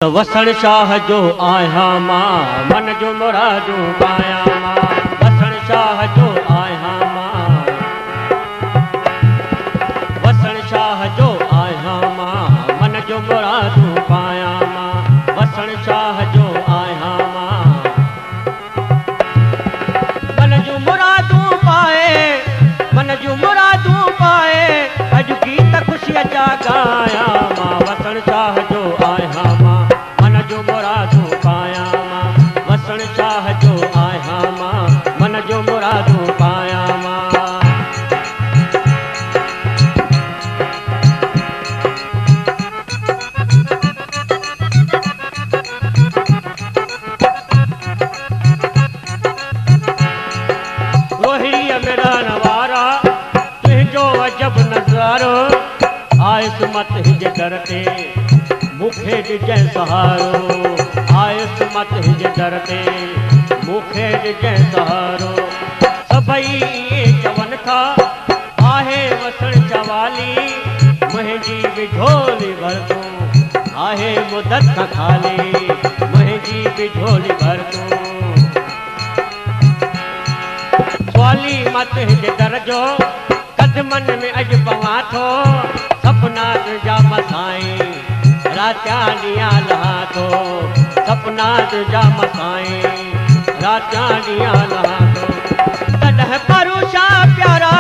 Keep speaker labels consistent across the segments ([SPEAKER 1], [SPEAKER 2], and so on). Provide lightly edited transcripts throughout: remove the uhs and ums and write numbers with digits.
[SPEAKER 1] वसण शाह जो आया मां मन जो मुरादूं पाया मां। वसण शाह जो आया मां, वसण शाह जो आया मां मन जो मुरादूं पाया मां। वसण शाह जो आया मां मन जो मुरादूं पाए, मन जो मुरादूं पाए। अज गीत खुशी जा गाया मां। वसण शाह जो आया मां मन जो मुरादूं पाया मां। वसण शाह जो आया मां मन जो मुरादूं पाया मां। रोहिड़ीअ में रहण वारा तुंहिंजो अजब नज़ारो। आयुस मत हिज दर ते मूंखे ॾिजांइ सहारो। आयुस मत हिज दर ते मूंखे ॾिजांइ सहारो। सभई इएं चवनि था आहे वसण चवाली। मुंहिंजी बि झोली भर तूं आहे मुदत खां ख़ाली। मुंहिंजी बि झोली भर तूं सवाली मत हिज दर जो कदमनि में अॼु पवां थो। सपना तुंहिंजा मसाई रातिया ॾींहं लहा थो। सपना तुंहिंजा मसाई रातिया ॾींहं लहा थो। तॾहिं परूषा प्यारा,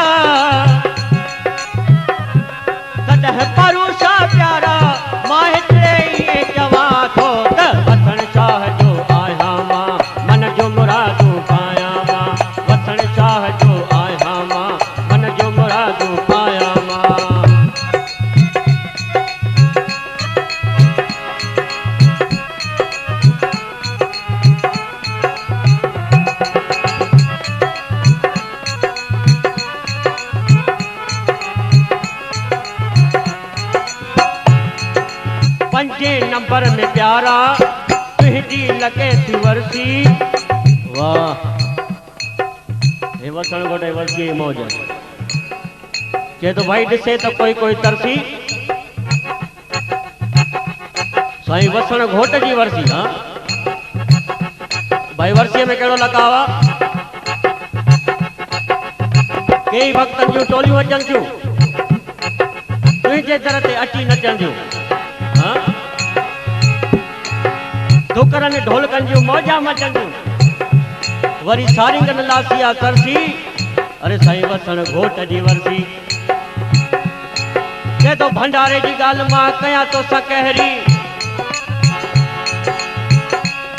[SPEAKER 1] तॾहिं परूषा प्यारा। मां हिकिड़े इएं चवां थो त वसण शाह जो आया मां मन जो मुरादूं पाया मां। वसण शाह जो आया मां मन जो मुरादूं पाया मां। पंजे नंबर में प्यारा तुंहिंजी लगे थी वरसी। वाह हे वसण घोट वरसी जी मौज। चए तो भाई ॾिसे तो कोई कोई तरसी। साईं वसण घोट जी वरसी। हाँ भाई वरसीअ में कहिड़ो लकावा। कई भक्तनि जूं टोलियूं अचनि थियूं तुंहिंजे दर ते अची नचनि थियूं। हाँ धुकरनि ढोलकनि जूं मौजा मचनि थियूं। वरी सारिंगनि लासिया तरसी। अरे साईं वसण घोट जी वरसी। चए तो भंडारे जी ॻाल्हि मां कयां तोसां कहरी।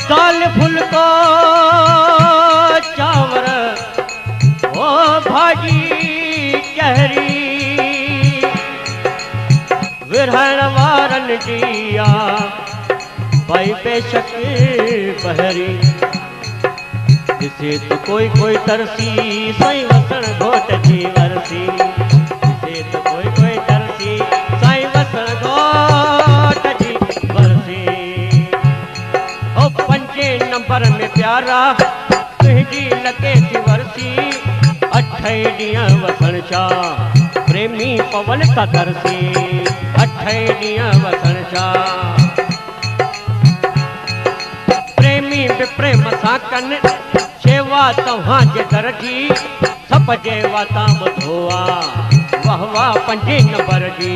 [SPEAKER 1] दाल फुल्को चांवर ओ भाॼी चहरी। विरहण वारनि जी आ भाई बेशक बहरी। ॾिसे तो कोई कोई तरसी साईं वसण घोट जी वरसी। ॾिसे तो कोई कोई तरसी साईं वसण घोट जी वरसी। ओ पंजे नंबर में प्यारा तुंहिंजी लगे थी वरसी। अठे ॾींहं वसण शाह प्रेमी पवन था तरसी। अठे ॾींहं वसण शाह प्रेमी बि प्रेम सां कनि शेवा तव्हांजे दर जी। सभ जे वाता ॿुधो आ वाह वाह पंजे नंबर जी।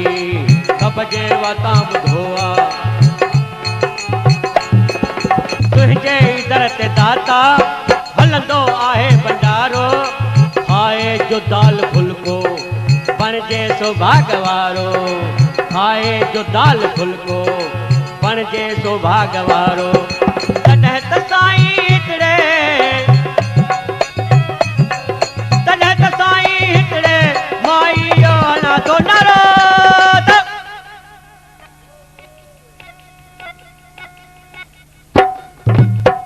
[SPEAKER 1] सभ जे वाता ॿुधो आ तुंहिंजे दर ते दाता हलंदो आहे भंडारो। खाए जो दाल फुल्को बणिजे सौभाग वारो। खाए जो दाल फुल्को बणिजे सौभाग वारो। तॾहिं त साईं हिकिड़े, तॾहिं त साईं हिकिड़े माई जो अञा तो नारो।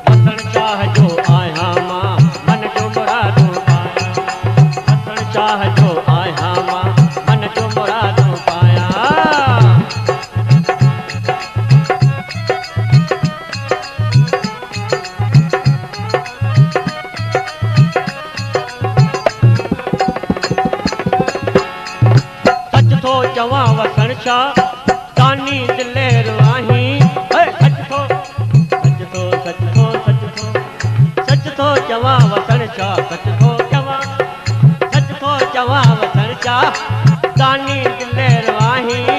[SPEAKER 1] वसण शाह जो आया मां मन जो मुरादूं पाया। वसण शाह जो आया मां मन जो मुरादूं पाया। सच थो चवां वसण शाह कानी दिलेर आहीं। सच थो शाह दानी दिलेर आहीं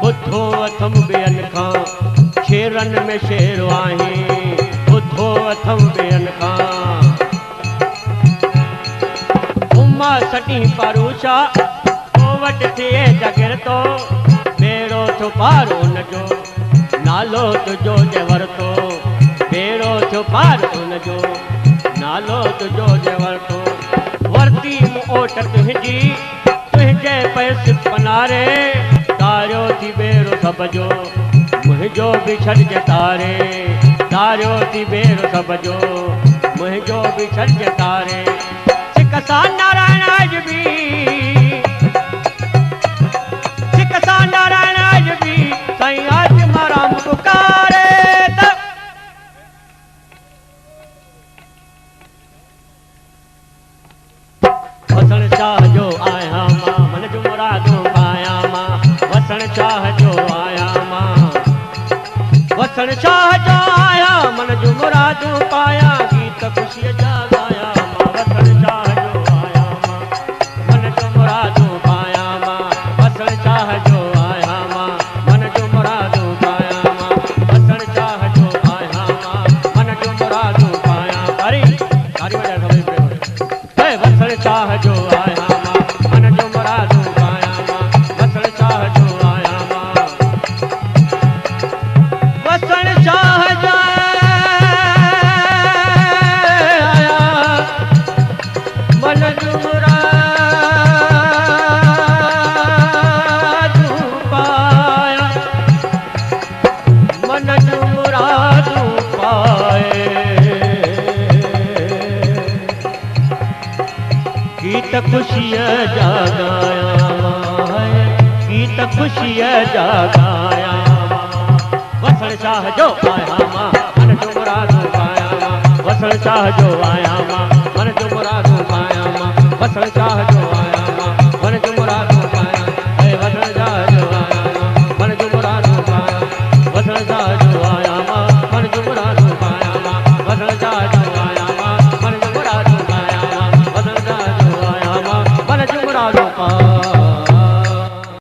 [SPEAKER 1] ॿुधो अथम ॿियनि खां शेरनि में शेर आहीं ॿुधो अथम ॿियनि खां उमा सटी परूषा तो वटि थिए जगिर तो बेड़ो थो पार उनजो नालो तुझो जे वरतो बेड़ो थो पार उनजो नालो तुझो जे वरतो वरती ओट तुंहिंजी तुंहिंजे पैस पनारे तारियो थी बेड़ो सब जो मुंहिंजो बि छॾिजे तारे तारियो थी बेड़ो सब जो मुंहिंजो बि छॾिजे तारे सिकसा नारायण अॼु बि सिकसा नारायण अॼु बि साईं आज मारा पुकारे त वसण चाह जो आया मां मन जो मुरादूं पाया मां वसण चाह जो आया मां वसण चाह जो आया मन जो मुरादूं पाया गीत ख़ुशीअ जा गाया मां वसण चाह जो आया मां मन जो मुरादूं पाया मां वसण चाह जो आया मां मन जो मुरादूं पाया मां वसण चाह जो आया मां मन जो मुरादूं पाया तारी तारी वॼाए सभई पियो वसण चाह जो आया मां मन जो मुरादूं पाया मां वसण चाह जो आया मां वसण चाह जो आया मन जो मुरादूं पाया मन जो मुरादूं पाए गीत ख़ुशीअ जा गाया मां गीत ख़ुशीअ जा गाया वसण चाह जो आया मां मन जो मुरादूं पाया मां वसण चाह जो आया मां मन जो मुरादूं पाया मां वसण चाह